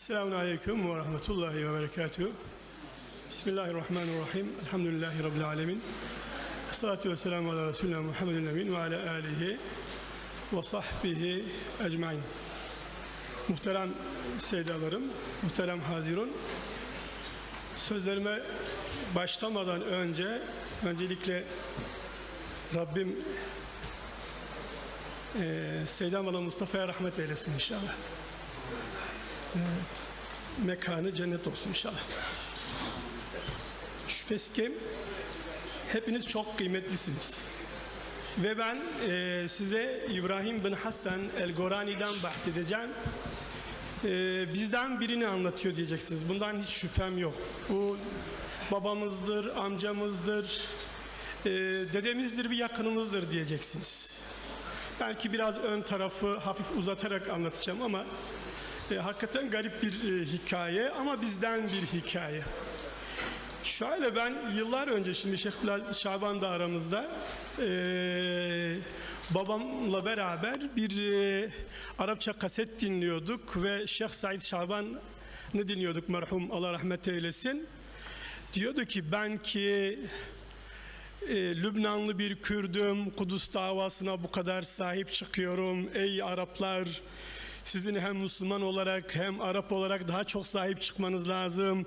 Selamun Aleyküm ve Rahmetullahi ve Berekatuhu. Bismillahirrahmanirrahim. Elhamdülillahi Rabbil Alemin. Esselatu ve selamu ala Resulina Muhammedun Emin ve ala alihi ve sahbihi ecmain. Muhterem seydalarım, muhterem hazirun. Sözlerime başlamadan öncelikle Rabbim Seyyidam Ala Mustafa'ya rahmet eylesin inşallah. Mekanı cennet olsun inşallah. Şüphesiz ki hepiniz çok kıymetlisiniz. Ve ben size İbrahim bin Hasan el-Gorani'den bahsedeceğim. Bizden birini anlatıyor diyeceksiniz. Bundan hiç şüphem yok. Bu babamızdır, amcamızdır, dedemizdir, bir yakınımızdır diyeceksiniz. Belki biraz ön tarafı hafif uzatarak anlatacağım ama hakikaten garip bir hikaye ama bizden bir hikaye. Şöyle, ben yıllar önce, şimdi Şeyh Bilal Şaban da aramızda, babamla beraber bir Arapça kaset dinliyorduk ve Şeyh Said Şaban'ı dinliyorduk, merhum Allah rahmet eylesin. Diyordu ki, ben ki Lübnanlı bir Kürdüm, Kudüs davasına bu kadar sahip çıkıyorum. Ey Araplar, sizin hem Müslüman olarak hem Arap olarak daha çok sahip çıkmanız lazım.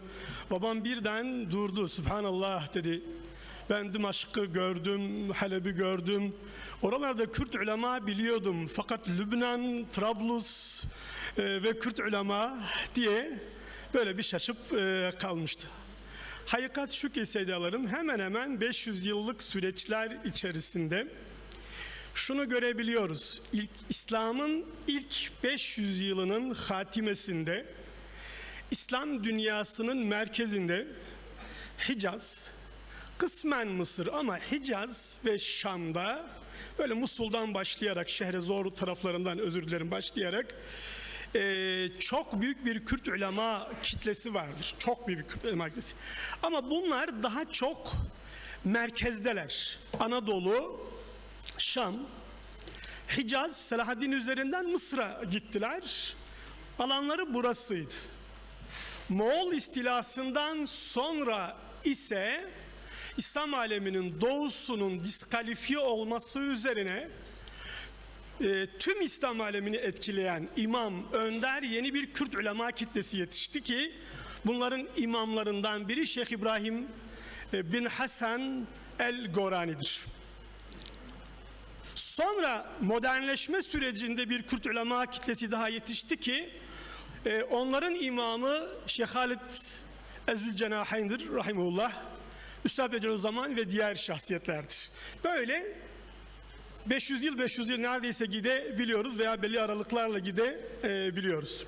Babam birden durdu. Subhanallah dedi. Ben Dımaşk'ı gördüm, Halep'i gördüm. Oralarda Kürt ulema biliyordum. Fakat Lübnan, Trablus ve Kürt ulema diye böyle bir şaşıp kalmıştı. Hakikat şu ki seydalarım, hemen hemen 500 yıllık süreçler içerisinde şunu görebiliyoruz. İslam'ın ilk 500 yılının hatimesinde, İslam dünyasının merkezinde Hicaz, kısmen Mısır ama Hicaz ve Şam'da, böyle Musul'dan başlayarak, Şehrezor taraflarından başlayarak çok büyük bir Kürt ulema kitlesi vardır. Çok büyük bir Kürt ulema kitlesi. Ama bunlar daha çok merkezdeler. Anadolu, Şam, Hicaz, Selahaddin üzerinden Mısır'a gittiler. Alanları burasıydı. Moğol istilasından sonra ise İslam aleminin doğusunun diskalifiye olması üzerine tüm İslam alemini etkileyen imam, önder yeni bir Kürt ulema kitlesi yetişti ki bunların imamlarından biri Şeyh İbrahim bin Hasan el-Gorani'dir. Sonra modernleşme sürecinde bir Kürt ulema kitlesi daha yetişti ki onların imamı Şeyh Halid Ez-Zülcenahayn'dir rahimullah, Üstad Bediüzzaman ve diğer şahsiyetlerdir. Böyle 500 yıl neredeyse gidebiliyoruz veya belli aralıklarla gidebiliyoruz.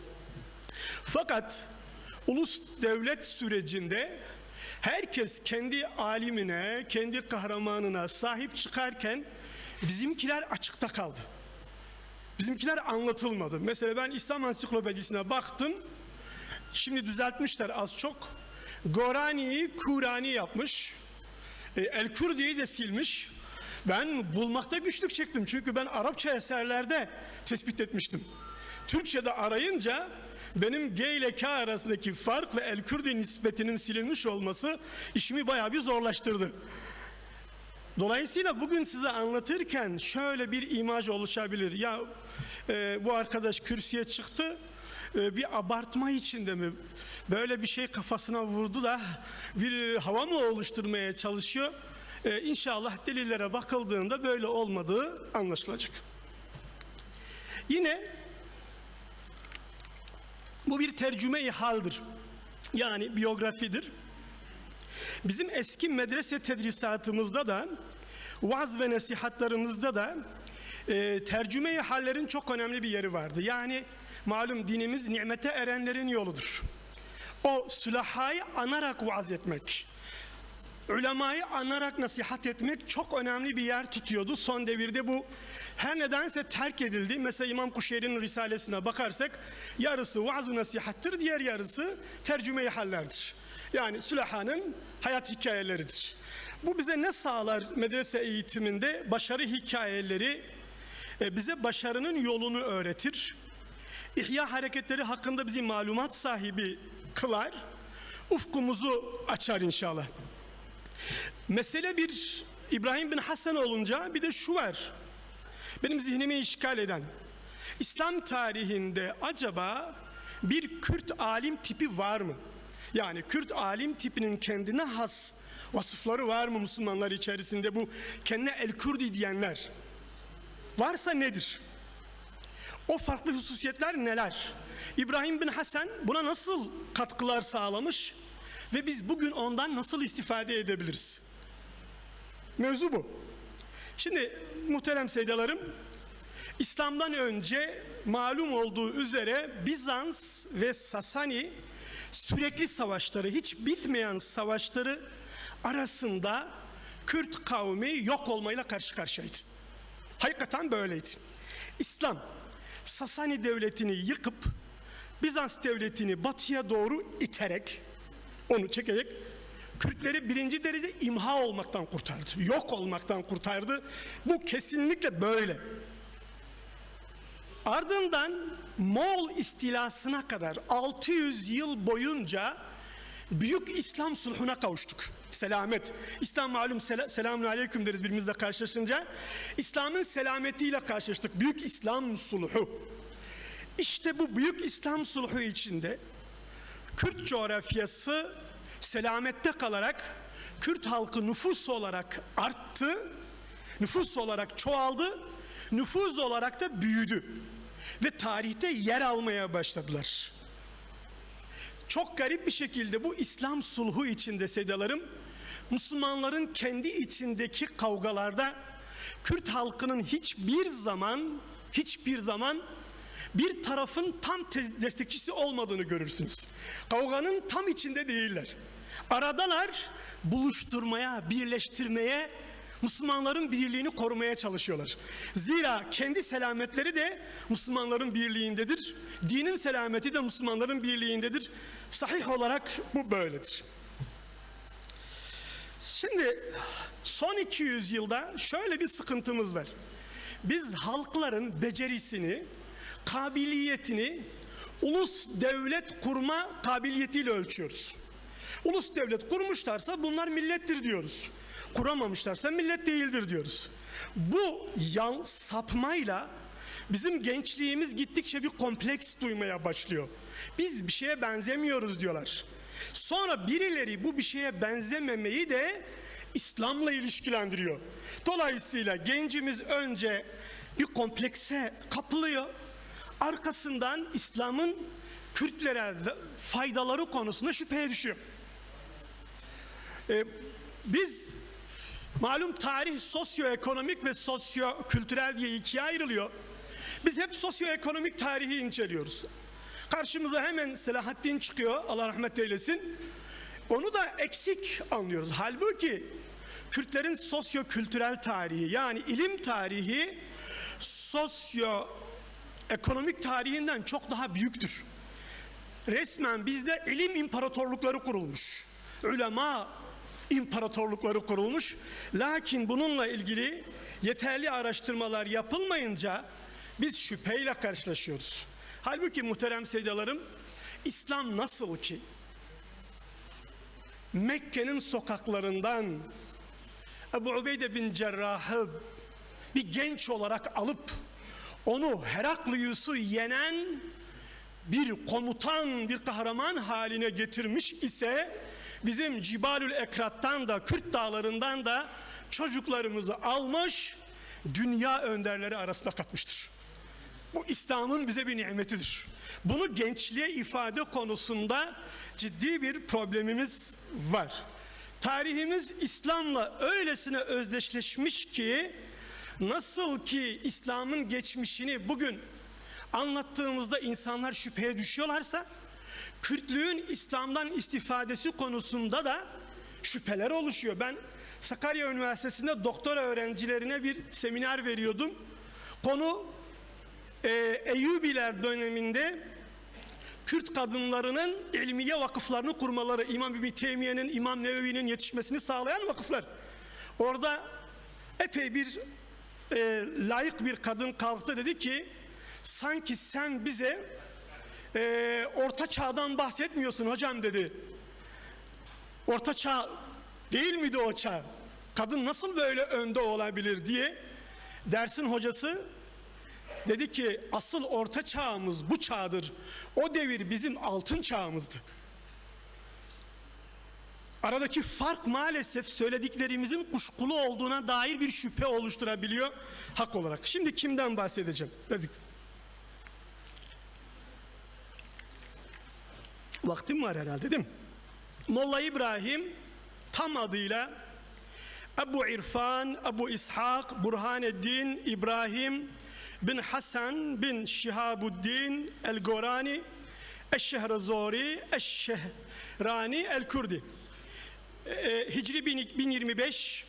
Fakat ulus devlet sürecinde herkes kendi alimine, kendi kahramanına sahip çıkarken bizimkiler açıkta kaldı. Bizimkiler anlatılmadı. Mesela ben İslam Ansiklopedisine baktım. Şimdi düzeltmişler az çok. Gorani'yi Kurani yapmış. El-Kurdi'yi de silmiş. Ben bulmakta güçlük çektim. Çünkü ben Arapça eserlerde tespit etmiştim. Türkçe'de arayınca benim G ile K arasındaki fark ve El-Kürdi nispetinin silinmiş olması işimi bayağı bir zorlaştırdı. Dolayısıyla bugün size anlatırken şöyle bir imaj oluşabilir. Ya bu arkadaş kürsüye çıktı, bir abartma içinde mi? Böyle bir şey kafasına vurdu da bir hava mı oluşturmaya çalışıyor? İnşallah delillere bakıldığında böyle olmadığı anlaşılacak. Yine bu bir tercüme-i haldir. Yani biyografidir. Bizim eski medrese tedrisatımızda da, vaaz ve nasihatlarımızda da tercüme-i hallerin çok önemli bir yeri vardı. Yani malum dinimiz nimete erenlerin yoludur. O sülahayı anarak vaaz etmek, ulemayı anarak nasihat etmek çok önemli bir yer tutuyordu. Son devirde bu her nedense terk edildi. Mesela İmam Kuşeyri'nin risalesine bakarsak yarısı vaaz-ı nasihattır, diğer yarısı tercüme-i hallerdir. Yani sülahanın hayat hikayeleridir. Bu bize ne sağlar medrese eğitiminde? Başarı hikayeleri bize başarının yolunu öğretir. İhya hareketleri hakkında bizi malumat sahibi kılar, ufkumuzu açar inşallah. Mesele bir İbrahim bin Hasan olunca bir de şu var, benim zihnimi işgal eden. İslam tarihinde acaba bir Kürt alim tipi var mı? Yani Kürt alim tipinin kendine has vasıfları var mı Müslümanlar içerisinde, bu kendine el-Kürdi diyenler? Varsa nedir? O farklı hususiyetler neler? İbrahim bin Hasan buna nasıl katkılar sağlamış ve biz bugün ondan nasıl istifade edebiliriz? Mevzu bu. Şimdi muhterem seydalarım, İslam'dan önce malum olduğu üzere Bizans ve Sasani sürekli savaşları, hiç bitmeyen savaşları arasında Kürt kavmi yok olmayla karşı karşıyaydı. Hakikaten böyleydi. İslam Sasani devletini yıkıp Bizans devletini batıya doğru iterek, onu çekerek Kürtleri birinci derece imha olmaktan kurtardı. Yok olmaktan kurtardı. Bu kesinlikle böyle. Ardından Moğol istilasına kadar 600 yıl boyunca büyük İslam sulhuna kavuştuk. Selamet. İslam malum selamun aleyküm deriz birbirimizle karşılaşınca. İslam'ın selametiyle karşılaştık. Büyük İslam sulhu. İşte bu büyük İslam sulhu içinde Kürt coğrafyası selamette kalarak Kürt halkı nüfus olarak arttı, nüfus olarak çoğaldı, nüfuz olarak da büyüdü ve tarihte yer almaya başladılar. Çok garip bir şekilde bu İslam sulhu içinde seydalarım, Müslümanların kendi içindeki kavgalarda Kürt halkının hiçbir zaman bir tarafın tam destekçisi olmadığını görürsünüz. Kavganın tam içinde değiller. Aradalar, buluşturmaya, birleştirmeye, Müslümanların birliğini korumaya çalışıyorlar. Zira kendi selametleri de Müslümanların birliğindedir. Dinin selameti de Müslümanların birliğindedir. Sahih olarak bu böyledir. Şimdi son 200 yılda şöyle bir sıkıntımız var. Biz halkların becerisini, kabiliyetini ulus devlet kurma kabiliyetiyle ölçüyoruz. Ulus devlet kurmuşlarsa bunlar millettir diyoruz. Kuramamışlarsa millet değildir diyoruz. Bu sapmayla bizim gençliğimiz gittikçe bir kompleks duymaya başlıyor. Biz bir şeye benzemiyoruz diyorlar. Sonra birileri bu bir şeye benzememeyi de İslam'la ilişkilendiriyor. Dolayısıyla gencimiz önce bir komplekse kapılıyor. Arkasından İslam'ın Kürtlere faydaları konusunda şüpheye düşüyor. Biz malum tarih sosyoekonomik ve sosyokültürel diye ikiye ayrılıyor. Biz hep sosyoekonomik tarihi inceliyoruz. Karşımıza hemen Selahaddin çıkıyor, Allah rahmet eylesin. Onu da eksik anlıyoruz. Halbuki Kürtlerin sosyokültürel tarihi, yani ilim tarihi sosyoekonomik tarihinden çok daha büyüktür. Resmen bizde ilim imparatorlukları kurulmuş. Ulema imparatorlukları kurulmuş. Lakin bununla ilgili yeterli araştırmalar yapılmayınca biz şüpheyle karşılaşıyoruz. Halbuki muhterem seydalarım, İslam nasıl ki Mekke'nin sokaklarından Ebu Ubeyde bin Cerrah'ı bir genç olarak alıp onu Heraklius'u yenen bir komutan, bir kahraman haline getirmiş ise bizim Cibalül Ekrat'tan da Kürt dağlarından da çocuklarımızı almış, dünya önderleri arasına katmıştır. Bu İslam'ın bize bir nimetidir. Bunu gençliğe ifade konusunda ciddi bir problemimiz var. Tarihimiz İslam'la öylesine özdeşleşmiş ki, nasıl ki İslam'ın geçmişini bugün anlattığımızda insanlar şüpheye düşüyorlarsa, Kürtlüğün İslam'dan istifadesi konusunda da şüpheler oluşuyor. Ben Sakarya Üniversitesi'nde doktora öğrencilerine bir seminer veriyordum. Konu Eyyubiler döneminde Kürt kadınlarının ilmiye vakıflarını kurmaları, İmam İbn Teymiye'nin, İmam Nevevi'nin yetişmesini sağlayan vakıflar. Orada epey bir layık bir kadın kalktı, dedi ki Sanki sen bize orta çağdan bahsetmiyorsun hocam dedi. Orta çağ değil miydi o çağ? Kadın nasıl böyle önde olabilir diye dersin hocası dedi ki asıl orta çağımız bu çağdır. O devir bizim altın çağımızdı. Aradaki fark maalesef söylediklerimizin kuşkulu olduğuna dair bir şüphe oluşturabiliyor hak olarak. Şimdi kimden bahsedeceğim? Dedik. Vaktim var herhalde değil mi? Molla İbrahim tam adıyla Ebu İrfan, Ebu İshak, Burhaneddin, İbrahim bin Hasan bin Şihabuddin el-Gorani, eş-Şehrazori, eş-Şehrani el-Kurdi. Hicri 1025,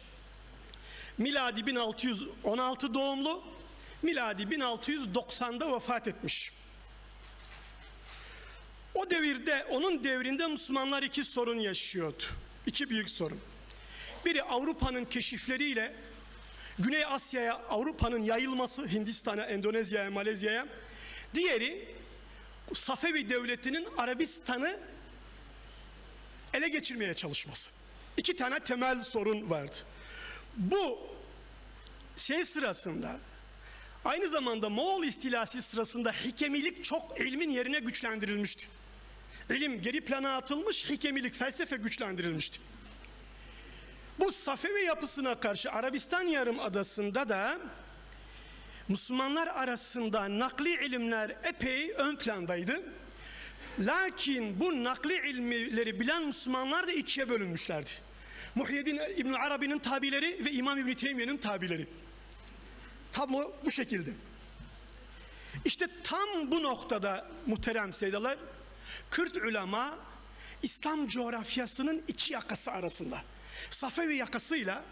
miladi 1616 doğumlu, miladi 1690'da vefat etmiş. O devirde, onun devrinde Müslümanlar iki sorun yaşıyordu. İki büyük sorun. Biri Avrupa'nın keşifleriyle Güney Asya'ya Avrupa'nın yayılması, Hindistan'a, Endonezya'ya, Malezya'ya. Diğeri Safevi devletinin Arabistan'ı ele geçirmeye çalışması. İki tane temel sorun vardı. Bu sırasında aynı zamanda Moğol istilası sırasında hikemilik çok ilmin yerine güçlendirilmişti. İlim geri plana atılmış, hikemilik, felsefe güçlendirilmişti. Bu Safevi yapısına karşı Arabistan Yarımadası'nda da Müslümanlar arasında nakli ilimler epey ön plandaydı. Lakin bu nakli ilmileri bilen Müslümanlar da ikiye bölünmüşlerdi. Muhyiddin İbn Arabi'nin tabileri ve İmam İbn Teymiye'nin tabileri. Tam bu şekilde. İşte tam bu noktada muhterem seydalar, Kürt ulema İslam coğrafyasının iki yakası arasında, Safevi yakasıyla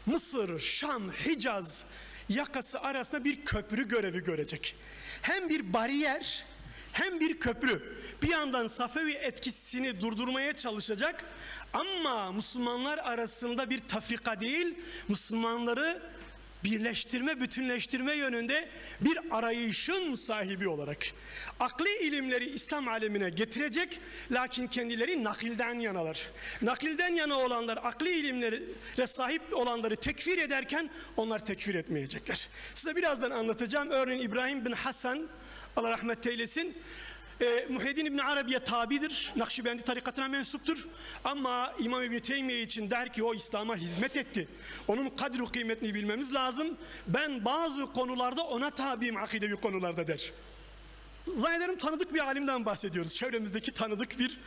Mısır, Şam, Hicaz yakası arasında bir köprü görevi görecek. Hem bir bariyer hem bir köprü. Bir yandan Safevi etkisini durdurmaya çalışacak ama Müslümanlar arasında bir tafrika değil, Müslümanları birleştirme, bütünleştirme yönünde bir arayışın sahibi olarak akli ilimleri İslam alemine getirecek, lakin kendileri nakilden yanalar. Nakilden yana olanlar akli ilimlere sahip olanları tekfir ederken onlar tekfir etmeyecekler. Size birazdan anlatacağım. Örneğin İbrahim bin Hasan, Allah rahmet eylesin, Muhyiddin İbn Arabi'ye tabidir, Nakşibendi tarikatına mensuptur ama İmam İbn Teymiye için der ki o İslam'a hizmet etti. Onun kadri kıymetini bilmemiz lazım. Ben bazı konularda ona tabiyim akidevi konularda der. Zannederim tanıdık bir alimden bahsediyoruz. Çevremizdeki tanıdık bir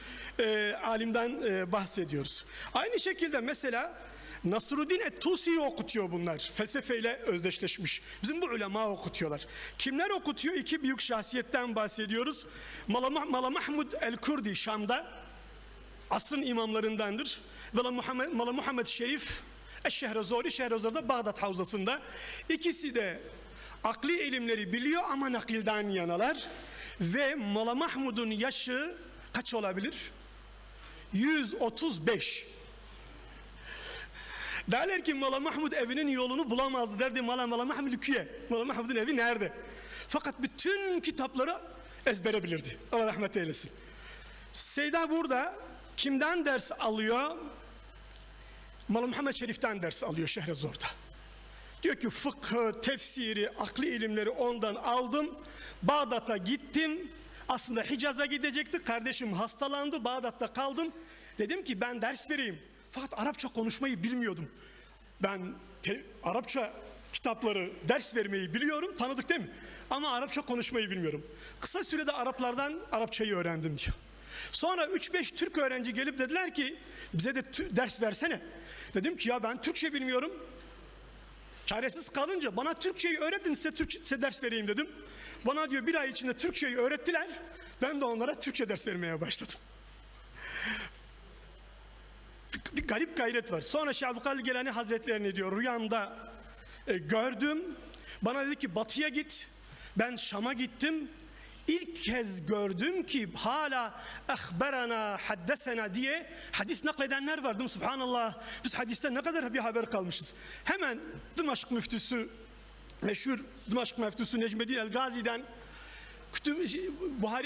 alimden bahsediyoruz. Aynı şekilde mesela Nasruddin et-Tusi'yi okutuyor bunlar. Felsefeyle özdeşleşmiş. Bizim bu ulema okutuyorlar. Kimler okutuyor? İki büyük şahsiyetten bahsediyoruz. Mala Mahmud el-Kurdi Şam'da asrın imamlarındandır. Ve Mala Muhammed Şerif eş-Şehrazori, Şehrazor'da Bağdat Havzası'nda. İkisi de akli ilimleri biliyor ama nakilden yanalar. Ve Mala Mahmud'un yaşı kaç olabilir? 135. Derler ki Mala Mahmud evinin yolunu bulamazdı, derdi Mala Mahmud Lüküye. Mala Mahmud'un evi nerede? Fakat bütün kitapları ezbere bilirdi. Allah rahmet eylesin. Seyda burada kimden ders alıyor? Mala Muhammed Şerif'ten ders alıyor Şehrazor'da. Diyor ki fıkhı, tefsiri, akli ilimleri ondan aldım. Bağdat'a gittim. Aslında Hicaz'a gidecekti. Kardeşim hastalandı. Bağdat'ta kaldım. Dedim ki ben ders vereyim. Fakat Arapça konuşmayı bilmiyordum. Ben Arapça kitapları, ders vermeyi biliyorum, tanıdık değil mi? Ama Arapça konuşmayı bilmiyorum. Kısa sürede Araplardan Arapçayı öğrendim diyor. Sonra 3-5 Türk öğrenci gelip dediler ki bize de ders versene. Dedim ki ya ben Türkçe bilmiyorum. Çaresiz kalınca bana Türkçeyi öğretin, size ders vereyim dedim. Bana diyor bir ay içinde Türkçeyi öğrettiler. Ben de onlara Türkçe ders vermeye başladım. Bir garip gayret var. Sonra Şeyh Abdülkadir Geylani Hazretlerini diyor rüyamda gördüm. Bana dedi ki batıya git. Ben Şam'a gittim. İlk kez gördüm ki hala ahberana haddesena diye hadis nakledenler var değil mi? Subhanallah. Biz hadiste ne kadar bir haber kalmışız. Hemen Dımaşk müftüsü meşhur Dimaşk Meftusu Necmeddin el-Gazi'den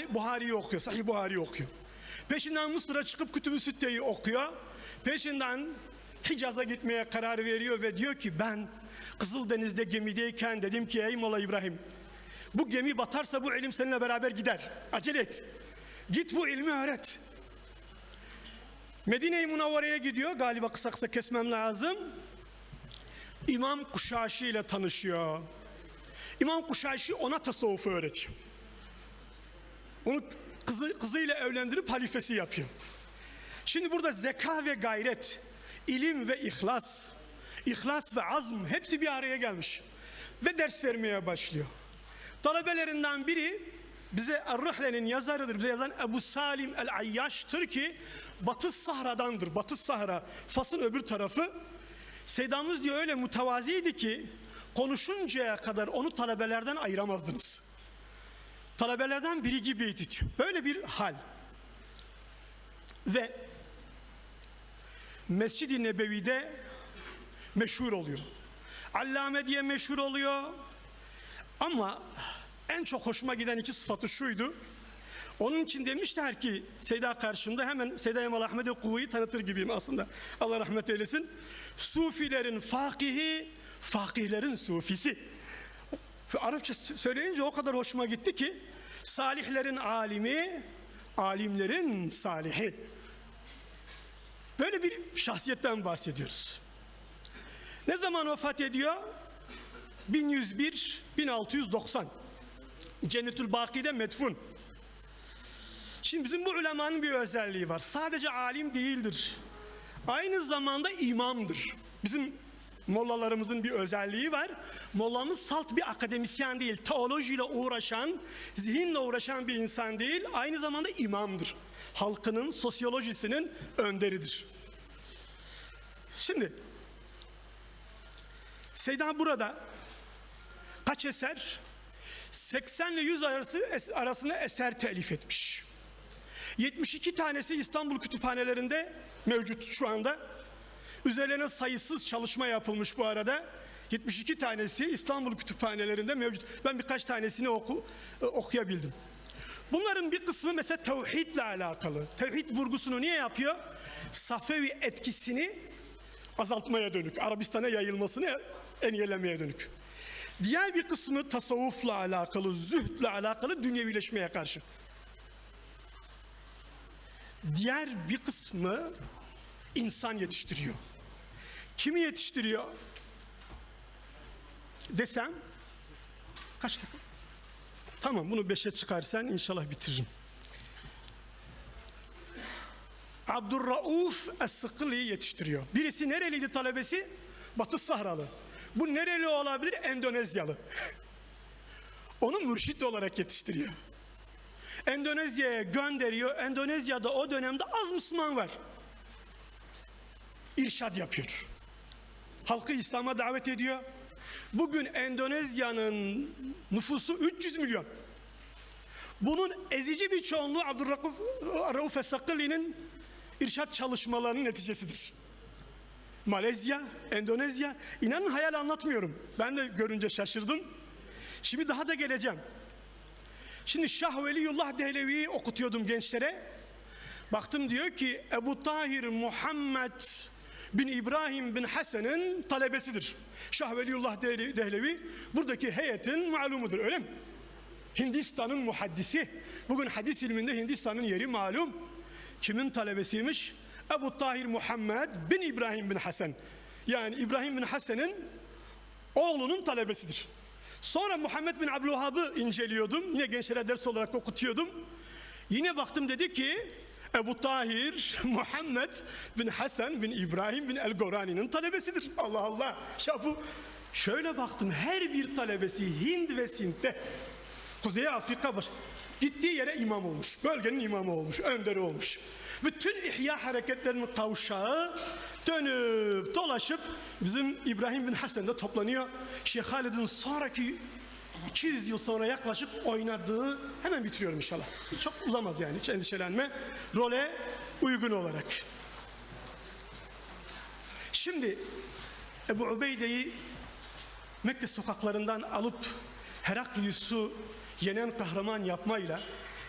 Buhari'yi okuyor, Sahih Buhari'yi okuyor. Peşinden Mısır'a çıkıp Kütüb-ü Sitte'yi okuyor. Peşinden Hicaz'a gitmeye karar veriyor ve diyor ki ben Kızıldeniz'de gemideyken dedim ki ey Molla İbrahim, bu gemi batarsa bu ilim seninle beraber gider. Acele et. Git bu ilmi öğret. Medine-i Münevvere'ye gidiyor. Galiba kısa kısa kesmem lazım. İmam Kuşaşi ile tanışıyor. İmam Kuşaşi ona tasavvufu öğretiyor. Onu kızıyla evlendirip halifesi yapıyor. Şimdi burada zeka ve gayret, ilim ve ihlas ve azm hepsi bir araya gelmiş. Ve ders vermeye başlıyor. Talebelerinden biri bize Er-Rihle'nin yazarıdır. Bize yazan Ebu Salim el-Ayyaş'tır ki Batı Sahra'dandır. Batı Sahra, Fas'ın öbür tarafı. Seydamız diyor öyle mütevaziydi ki konuşuncaya kadar onu talebelerden ayıramazdınız. Talebelerden biri gibiydi diyor. Böyle bir hal. Ve Mescid-i Nebevi'de meşhur oluyor. Allame diye meşhur oluyor. Ama en çok hoşuma giden iki sıfatı şuydu. Onun için demişler ki Seyda karşımda hemen Seyda Emal Ahmed Kuvi'yi tanıtır gibiyim aslında. Allah rahmet eylesin. Sufilerin fakihi, fakihlerin sufisi. Arapça söyleyince o kadar hoşuma gitti ki salihlerin alimi, alimlerin salihi. Böyle bir şahsiyetten bahsediyoruz. Ne zaman vefat ediyor? 1101-1690. Cennetül Baki'de medfun. Şimdi bizim bu ulemanın bir özelliği var. Sadece alim değildir. Aynı zamanda imamdır. Bizim mollalarımızın bir özelliği var. Mollamız salt bir akademisyen değil. Teolojiyle uğraşan, zihinle uğraşan bir insan değil. Aynı zamanda imamdır. Halkının sosyolojisinin önderidir. Şimdi Seyda burada kaç eser? 80 ile 100 arasında eser telif etmiş. 72 tanesi İstanbul kütüphanelerinde mevcut şu anda. Üzerlerine sayısız çalışma yapılmış bu arada. 72 tanesi İstanbul kütüphanelerinde mevcut. Ben birkaç tanesini okuyabildim. Bunların bir kısmı mesela tevhidle alakalı. Tevhid vurgusunu niye yapıyor? Safevi etkisini azaltmaya dönük. Arabistan'a yayılmasını engellemeye dönük. Diğer bir kısmı tasavvufla alakalı, zühdle alakalı, dünyevileşmeye karşı. Diğer bir kısmı insan yetiştiriyor. Kimi yetiştiriyor desem kaç dakika? Tamam, bunu 5'e çıkarsan inşallah bitiririm. Abdurrauf Es-Sıkıli yetiştiriyor. Birisi nereliydi talebesi? Batı Sahralı. Bu nereli olabilir? Endonezyalı. Onu mürşit olarak yetiştiriyor. Endonezya'ya gönderiyor. Endonezya'da o dönemde az Müslüman var. İrşad yapıyor. Halkı İslam'a davet ediyor. Bugün Endonezya'nın nüfusu 300 milyon. Bunun ezici bir çoğunluğu Abdurrauf Es-Sıkıli'nin irşad çalışmalarının neticesidir. Malezya, Endonezya, inanın hayal anlatmıyorum. Ben de görünce şaşırdım. Şimdi daha da geleceğim. Şimdi Şah Veliyullah Dehlevi'yi okutuyordum gençlere. Baktım diyor ki Ebu Tahir Muhammed bin İbrahim bin Hasan'ın talebesidir. Şah Veliyullah Dehlevi buradaki heyetin malumudur, öyle mi? Hindistan'ın muhaddisi. Bugün hadis ilminde Hindistan'ın yeri malum. Kimin talebesiymiş? Ebu Tahir Muhammed bin İbrahim bin Hasan. Yani İbrahim bin Hasan'ın oğlunun talebesidir. Sonra Muhammed bin Abdülvehhab'ı inceliyordum. Yine gençlere ders olarak okutuyordum. Yine baktım, dedi ki Ebu Tahir Muhammed bin Hasan bin İbrahim bin El-Gorani'nin talebesidir. Allah Allah. Ya bu, şöyle baktım, her bir talebesi Hind ve Sint'te, Kuzey Afrika var. Gittiği yere imam olmuş. Bölgenin imamı olmuş, önderi olmuş. Bütün ihya hareketlerinin kavşağı dönüp dolaşıp bizim İbrahim bin Hasan'da toplanıyor. Şeyh Halid'in sonraki 200 yıl sonra yaklaşık oynadığı, hemen bitiriyorum inşallah. Çok uzamaz yani, hiç endişelenme. Role uygun olarak. Şimdi Ebu Ubeyde'yi Mekke sokaklarından alıp Heraklius'u yenen kahraman yapmayla,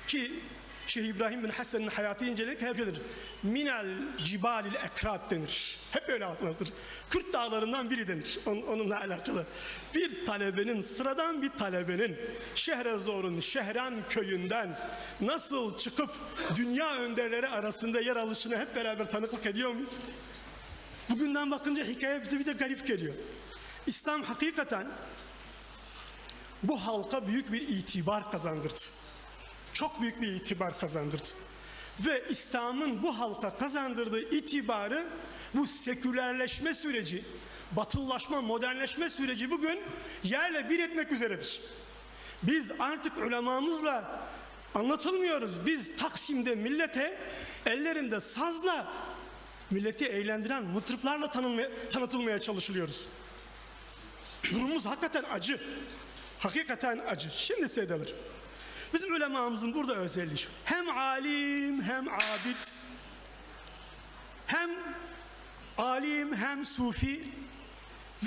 ki Şeyh İbrahim bin Hasan'ın hayatı inceledik hep şöyledir. Minel cibalil ekrat denir. Hep öyle anlatılır. Kürt dağlarından biri denir. Onunla alakalı. Bir talebenin, sıradan bir talebenin Şehrezor'un Şehran köyünden nasıl çıkıp dünya önderleri arasında yer alışını hep beraber tanıklık ediyor muyuz? Bugünden bakınca hikaye bize bir de garip geliyor. İslam hakikaten bu halka büyük bir itibar kazandırdı. Çok büyük bir itibar kazandırdı. Ve İslam'ın bu halka kazandırdığı itibarı, bu sekülerleşme süreci, batıllaşma, modernleşme süreci bugün yerle bir etmek üzeredir. Biz artık ulemamızla anlatılmıyoruz. Biz Taksim'de millete ellerinde sazla milleti eğlendiren mıtrıklarla tanıtılmaya çalışılıyoruz. Durumumuz hakikaten acı. Hakikaten acı. Şimdi size de alırım. Bizim ulemamızın burada özelliği şu. Hem alim hem abid, hem alim hem sufi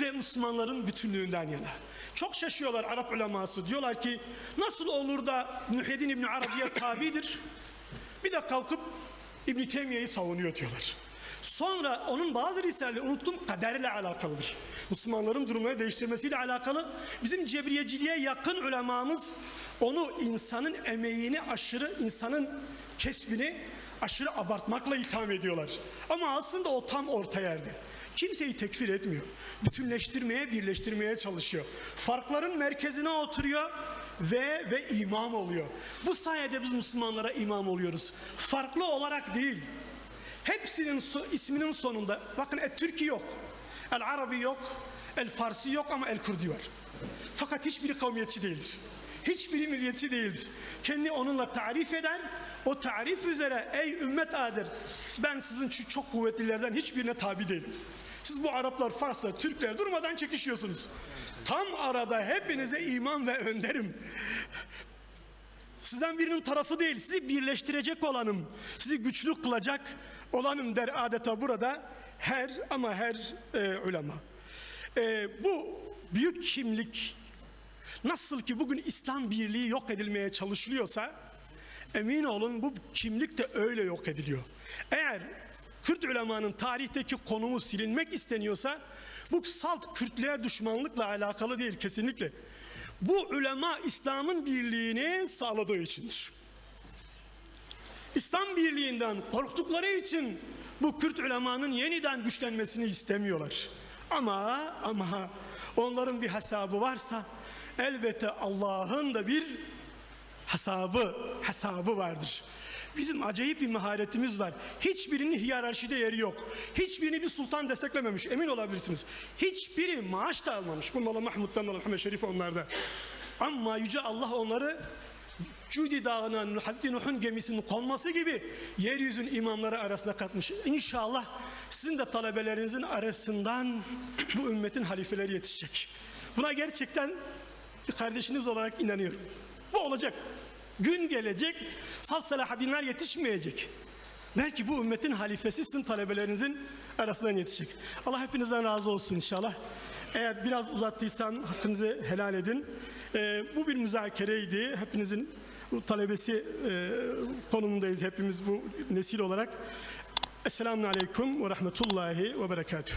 ve Müslümanların bütünlüğünden yana. Çok şaşıyorlar Arap uleması. Diyorlar ki nasıl olur da Muhyiddin İbn Arabi'ye tabidir, bir de kalkıp İbn Teymiye'yi savunuyor diyorlar. Sonra onun bazı risaleleri unuttum, kaderle alakalıdır. Müslümanların durumları değiştirmesiyle alakalı. Bizim cebriyeciliğe yakın ulemamız onu insanın emeğini aşırı, insanın kesbini aşırı abartmakla itham ediyorlar. Ama aslında o tam orta yerde. Kimseyi tekfir etmiyor. Bütünleştirmeye, birleştirmeye çalışıyor. Farkların merkezine oturuyor ve imam oluyor. Bu sayede biz Müslümanlara imam oluyoruz. Farklı olarak değil. Hepsinin isminin sonunda bakın Türki yok, El-Arabi yok, El-Farsi yok ama El-Kurdi var. Fakat hiçbiri kavmiyetçi değildir. Hiçbiri milliyetçi değildir. Kendi onunla tarif eden, o tarif üzere ey ümmet adir, ben sizin çok kuvvetlilerden hiçbirine tabi değilim. Siz bu Araplar, Farslar, Türkler durmadan çekişiyorsunuz. Tam arada hepinize imam ve önderim. Sizden birinin tarafı değil, sizi birleştirecek olanım, sizi güçlü kılacak olanım der adeta burada her ulema. Bu büyük kimlik nasıl ki bugün İslam birliği yok edilmeye çalışılıyorsa, emin olun bu kimlik de öyle yok ediliyor. Eğer Kürt ulemanın tarihteki konumu silinmek isteniyorsa, bu salt Kürtlüğe düşmanlıkla alakalı değil kesinlikle. Bu ulema İslam'ın birliğini sağladığı içindir. İslam birliğinden korktukları için bu Kürt ulemanın yeniden güçlenmesini istemiyorlar. Ama onların bir hesabı varsa elbette Allah'ın da bir hesabı vardır. Bizim acayip bir maharetimiz var. Hiçbirinin hiyerarşide yeri yok. Hiçbirini bir sultan desteklememiş, emin olabilirsiniz. Hiçbiri maaş da almamış. Bu Molla Mahmud'dan Molla Muhammed Şerif onlarda. Ama Yüce Allah onları Cudi Dağı'na Hazreti Nuh'un gemisinin konması gibi yeryüzünün imamları arasına katmış. İnşallah sizin de talebelerinizin arasından bu ümmetin halifeleri yetişecek. Buna gerçekten bir kardeşiniz olarak inanıyorum. Bu olacak. Gün gelecek, salt Selahaddinler yetişmeyecek. Belki bu ümmetin halifesi sizin talebelerinizin arasından yetişecek. Allah hepinizden razı olsun inşallah. Eğer biraz uzattıysam hakkınızı helal edin. Bu bir müzakereydi. Hepinizin talebesi konumundayız hepimiz bu nesil olarak. Esselamun Aleyküm ve Rahmetullahi ve Berekatuhu.